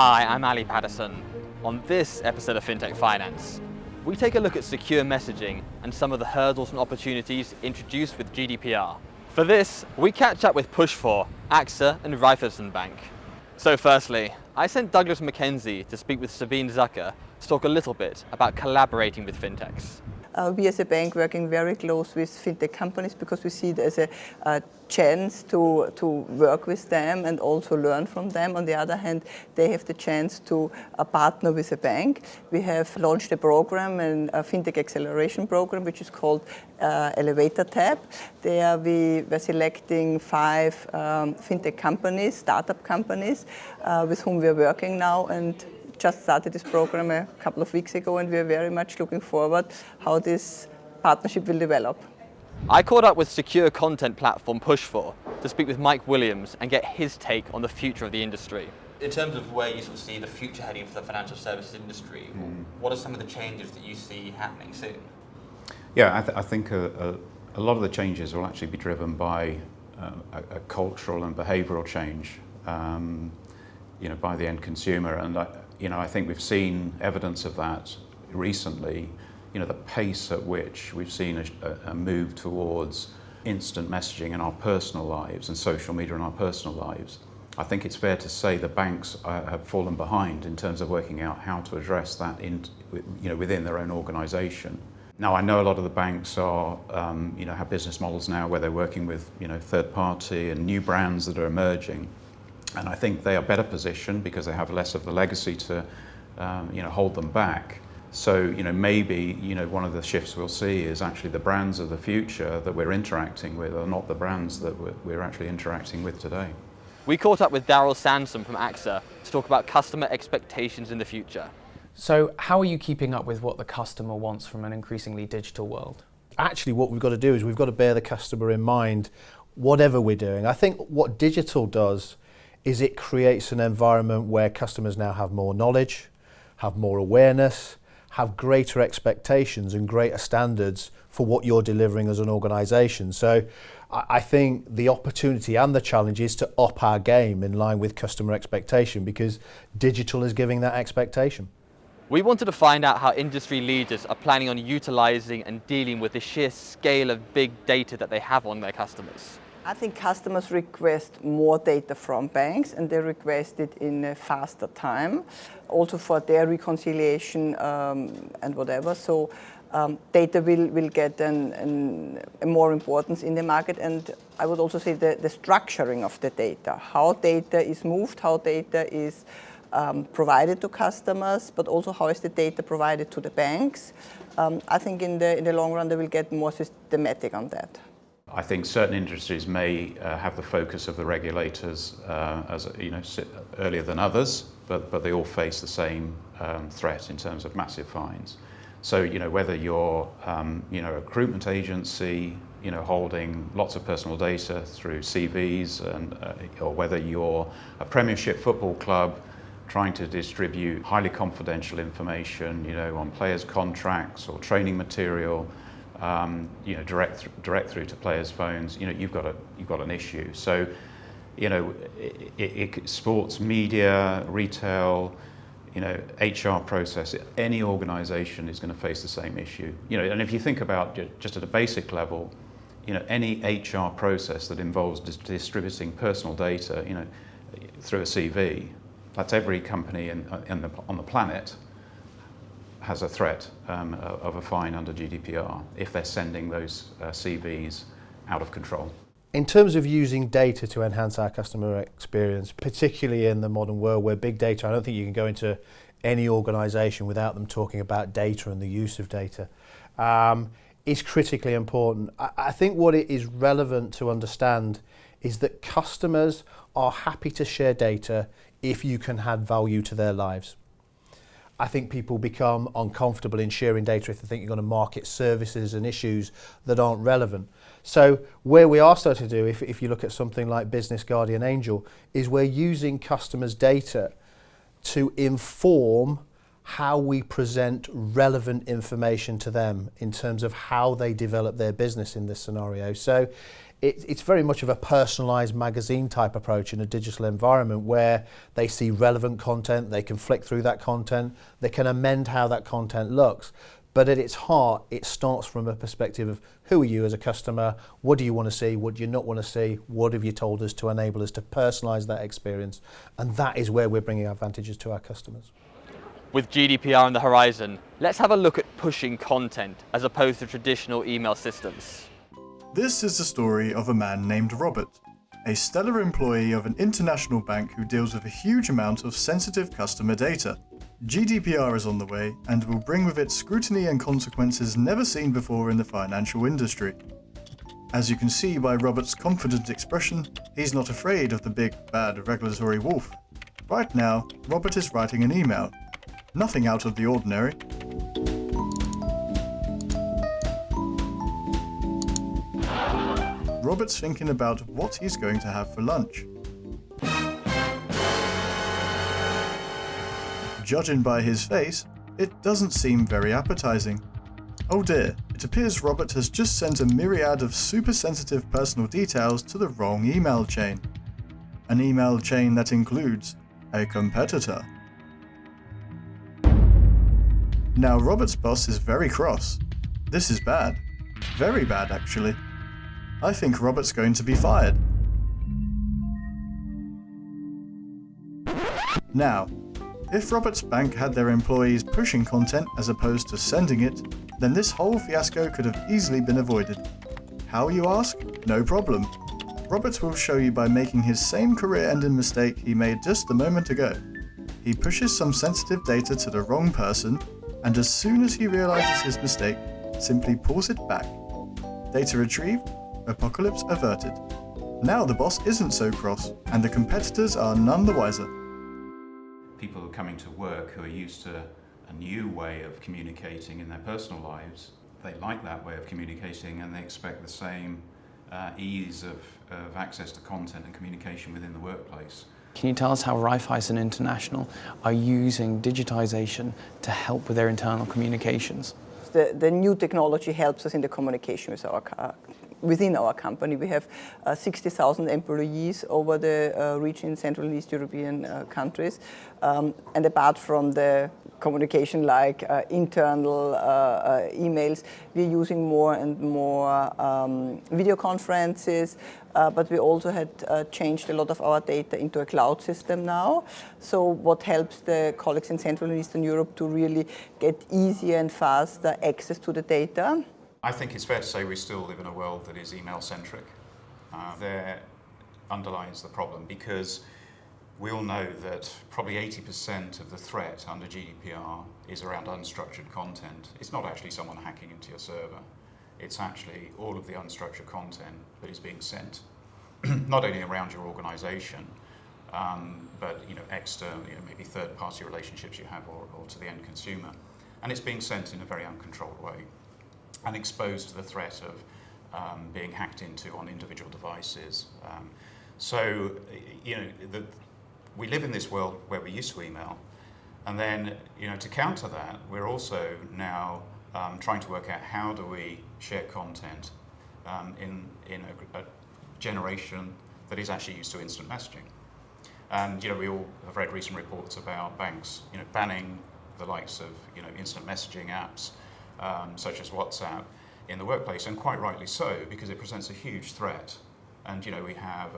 Hi, I'm Ali Patterson. On this episode of Fintech Finance, we take a look at secure messaging and some of the hurdles and opportunities introduced with GDPR. For this, we catch up with Pushfor, AXA and Raiffeisen Bank. So firstly, I sent Douglas Mackenzie to speak with Sabine Zucker to talk a little bit about collaborating with fintechs. We as a bank working very close with fintech companies because we see it as a chance to work with them and also learn from them. On the other hand, they have the chance to partner with a bank. We have launched a program, a fintech acceleration program, which is called Elevator Tab. There we were selecting 5 fintech companies, startup companies, with whom we are working now, and just started this program a couple of weeks ago, and we are very much looking forward how this partnership will develop. I caught up with secure content platform Pushfor to speak with Mike Williams and get his take on the future of the industry. In terms of where you sort of see the future heading for the financial services industry, what are some of the changes that you see happening soon? Yeah, I think a lot of the changes will actually be driven by a cultural and behavioural change, by the end consumer, and I think we've seen evidence of that recently. The pace at which we've seen a move towards instant messaging in our personal lives and social media in our personal lives. I think it's fair to say the banks have fallen behind in terms of working out how to address that within their own organisation. Now, I know a lot of the banks are, have business models now where they're working with, third party and new brands that are emerging. And I think they are better positioned because they have less of the legacy to, hold them back. So, maybe, one of the shifts we'll see is actually the brands of the future that we're interacting with are not the brands that we're actually interacting with today. We caught up with Darryl Sampson from AXA to talk about customer expectations in the future. So how are you keeping up with what the customer wants from an increasingly digital world? Actually, what we've got to do is we've got to bear the customer in mind, whatever we're doing. I think what digital does is it creates an environment where customers now have more knowledge, have more awareness, have greater expectations and greater standards for what you're delivering as an organisation. So I think the opportunity and the challenge is to up our game in line with customer expectation, because digital is giving that expectation. We wanted to find out how industry leaders are planning on utilising and dealing with the sheer scale of big data that they have on their customers. I think customers request more data from banks, and they request it in a faster time, also for their reconciliation and whatever. So data will get a more importance in the market, and I would also say the structuring of the data, how data is moved, how data is provided to customers, but also how is the data provided to the banks. I think in the long run they will get more systematic on that. I think certain industries may have the focus of the regulators earlier than others, but they all face the same threat in terms of massive fines. So whether you're a recruitment agency holding lots of personal data through CVs, or whether you're a Premiership football club trying to distribute highly confidential information on players' contracts or training material, direct through to players' phones, you've got an issue. So, sports media, retail, HR process, any organisation is going to face the same issue. And if you think about just at a basic level, any HR process that involves distributing personal data, through a CV, that's every company on the planet has a threat of a fine under GDPR if they're sending those CVs out of control. In terms of using data to enhance our customer experience, particularly in the modern world where big data, I don't think you can go into any organisation without them talking about data and the use of data, is critically important. I think what it is relevant to understand is that customers are happy to share data if you can add value to their lives. I think people become uncomfortable in sharing data if they think you're going to market services and issues that aren't relevant. So where we are starting to do, if you look at something like Business Guardian Angel, is we're using customers' data to inform how we present relevant information to them in terms of how they develop their business in this scenario. So it's very much of a personalised magazine type approach in a digital environment where they see relevant content, they can flick through that content, they can amend how that content looks. But at its heart, it starts from a perspective of who are you as a customer, what do you want to see, what do you not want to see, what have you told us to enable us to personalise that experience, and that is where we're bringing advantages to our customers. With GDPR on the horizon, let's have a look at pushing content as opposed to traditional email systems. This is the story of a man named Robert, a stellar employee of an international bank who deals with a huge amount of sensitive customer data. GDPR is on the way and will bring with it scrutiny and consequences never seen before in the financial industry. As you can see by Robert's confident expression, he's not afraid of the big, bad regulatory wolf. Right now, Robert is writing an email. Nothing out of the ordinary. Robert's thinking about what he's going to have for lunch. Judging by his face, it doesn't seem very appetizing. Oh dear, it appears Robert has just sent a myriad of super sensitive personal details to the wrong email chain. An email chain that includes a competitor. Now Robert's boss is very cross. This is bad. Very bad actually. I think Robert's going to be fired. Now, if Robert's bank had their employees pushing content as opposed to sending it, then this whole fiasco could have easily been avoided. How, you ask? No problem. Robert will show you by making his same career-ending mistake he made just a moment ago. He pushes some sensitive data to the wrong person, and as soon as he realizes his mistake, simply pulls it back. Data retrieved, apocalypse averted. Now the boss isn't so cross, and the competitors are none the wiser. People are coming to work who are used to a new way of communicating in their personal lives. They like that way of communicating and they expect the same ease of access to content and communication within the workplace. Can you tell us how Raiffeisen International are using digitization to help with their internal communications? The new technology helps us in the communication within our company. We have 60,000 employees over the region in Central and East European countries. And apart from the communication like internal emails, we're using more and more video conferences, but we also had changed a lot of our data into a cloud system now. So what helps the colleagues in Central and Eastern Europe to really get easier and faster access to the data. I think it's fair to say we still live in a world that is email-centric. There underlies the problem because we all know that probably 80% of the threat under GDPR is around unstructured content. It's not actually someone hacking into your server. It's actually all of the unstructured content that is being sent, not only around your organisation, but externally, maybe third-party relationships you have or to the end consumer. And it's being sent in a very uncontrolled way and exposed to the threat of being hacked into on individual devices. We live in this world where we're used to email, and then to counter that, we're also now trying to work out how do we share content in a generation that is actually used to instant messaging. And we all have read recent reports about banks banning the likes of instant messaging apps such as WhatsApp in the workplace, and quite rightly so, because it presents a huge threat. And we have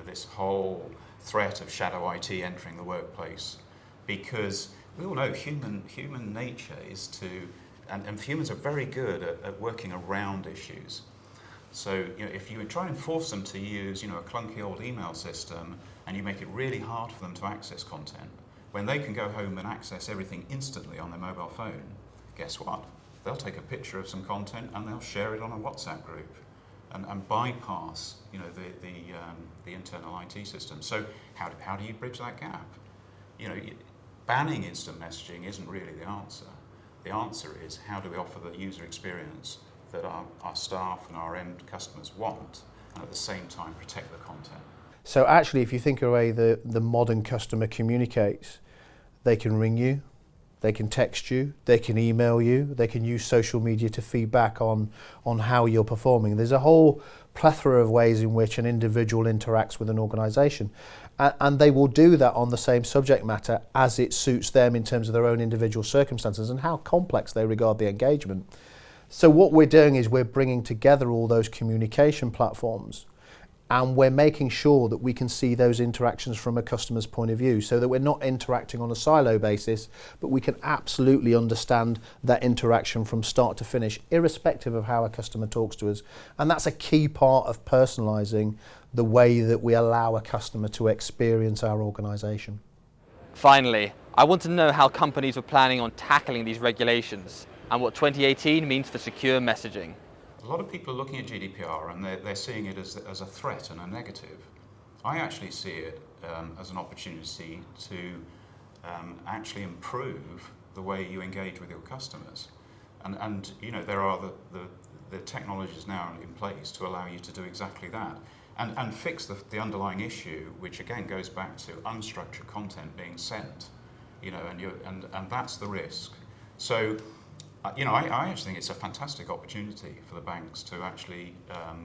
this whole threat of shadow IT entering the workplace, because we all know human nature is to, and humans are very good at working around issues. So if you try and force them to use a clunky old email system and you make it really hard for them to access content, when they can go home and access everything instantly on their mobile phone, guess what? They'll take a picture of some content and they'll share it on a WhatsApp group and bypass the internal IT system. So how do you bridge that gap? Banning instant messaging isn't really the answer. The answer is how do we offer the user experience that our staff and our end customers want, and at the same time protect the content. So actually, if you think of the way the modern customer communicates, they can ring you, they can text you, they can email you, they can use social media to feedback on how you're performing. There's a whole plethora of ways in which an individual interacts with an organisation. And they will do that on the same subject matter as it suits them in terms of their own individual circumstances and how complex they regard the engagement. So what we're doing is we're bringing together all those communication platforms, and we're making sure that we can see those interactions from a customer's point of view, so that we're not interacting on a silo basis, but we can absolutely understand that interaction from start to finish, irrespective of how a customer talks to us. And that's a key part of personalising the way that we allow a customer to experience our organisation. Finally, I want to know how companies were planning on tackling these regulations and what 2018 means for secure messaging. A lot of people are looking at GDPR and they're seeing it as a threat and a negative. I actually see it as an opportunity to actually improve the way you engage with your customers. And you know, there are the technologies now in place to allow you to do exactly that. And fix the underlying issue, which again goes back to unstructured content being sent, you know, and that's the risk. So, you know, I actually think it's a fantastic opportunity for the banks to actually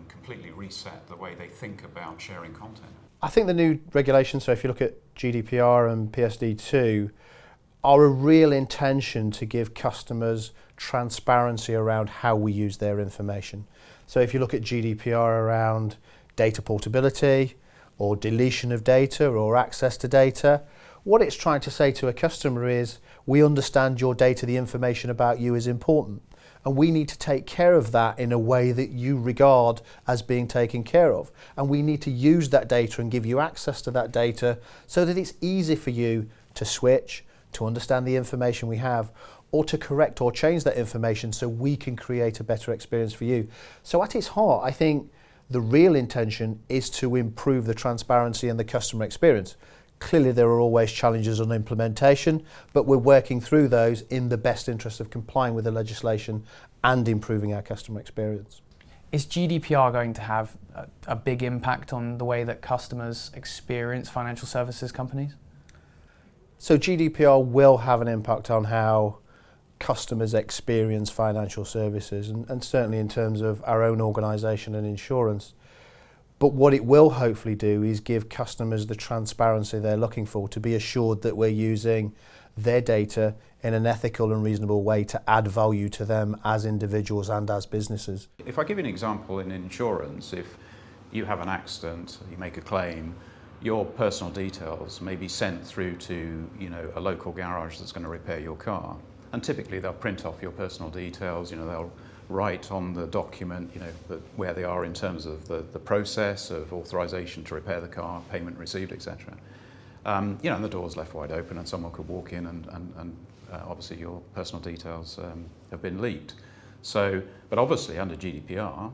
completely reset the way they think about sharing content. I think the new regulations, so if you look at GDPR and PSD2, are a real intention to give customers transparency around how we use their information. So if you look at GDPR around data portability or deletion of data or access to data, what it's trying to say to a customer is, we understand your data, the information about you is important, and we need to take care of that in a way that you regard as being taken care of. And we need to use that data and give you access to that data so that it's easy for you to switch, to understand the information we have, or to correct or change that information so we can create a better experience for you. So at its heart, I think the real intention is to improve the transparency and the customer experience. Clearly there are always challenges on implementation, but we're working through those in the best interest of complying with the legislation and improving our customer experience. Is GDPR going to have a big impact on the way that customers experience financial services companies? So GDPR will have an impact on how customers experience financial services, and certainly in terms of our own organisation and insurance. But what it will hopefully do is give customers the transparency they're looking for, to be assured that we're using their data in an ethical and reasonable way to add value to them as individuals and as businesses. If I give you an example in insurance, if you have an accident, you make a claim, your personal details may be sent through to, you know, a local garage that's going to repair your car. And typically they'll print off your personal details, you know, they'll write on the document, you know, where they are in terms of the process of authorization to repair the car, payment received, etc. You know, and the door's left wide open and someone could walk in and obviously your personal details have been leaked. So, but obviously under GDPR,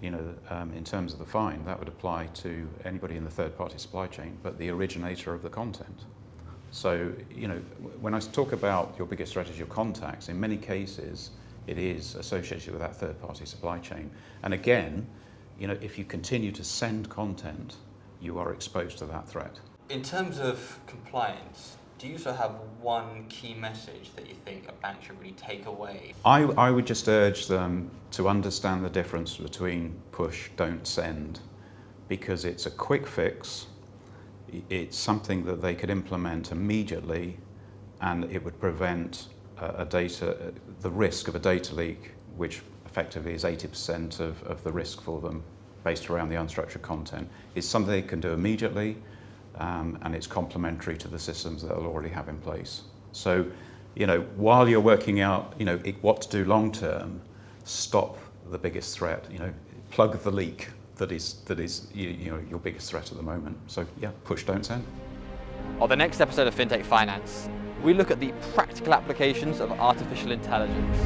you know, in terms of the fine, that would apply to anybody in the third-party supply chain, but the originator of the content. So, you know, when I talk about your biggest threat is your contacts, in many cases it is associated with that third-party supply chain. And again, you know, if you continue to send content, you are exposed to that threat. In terms of compliance, do you also have one key message that you think a bank should really take away? I would just urge them to understand the difference between push, don't send, because it's a quick fix. It's something that they could implement immediately, and it would prevent the risk of a data leak, which effectively is 80% of the risk for them based around the unstructured content. It's something they can do immediately, and it's complementary to the systems that they'll already have in place. So, you know, while you're working out, you know, what to do long term, stop the biggest threat. You know, plug the leak that is you know, your biggest threat at the moment. So yeah, push, don't send. On the next episode of Fintech Finance, we look at the practical applications of artificial intelligence.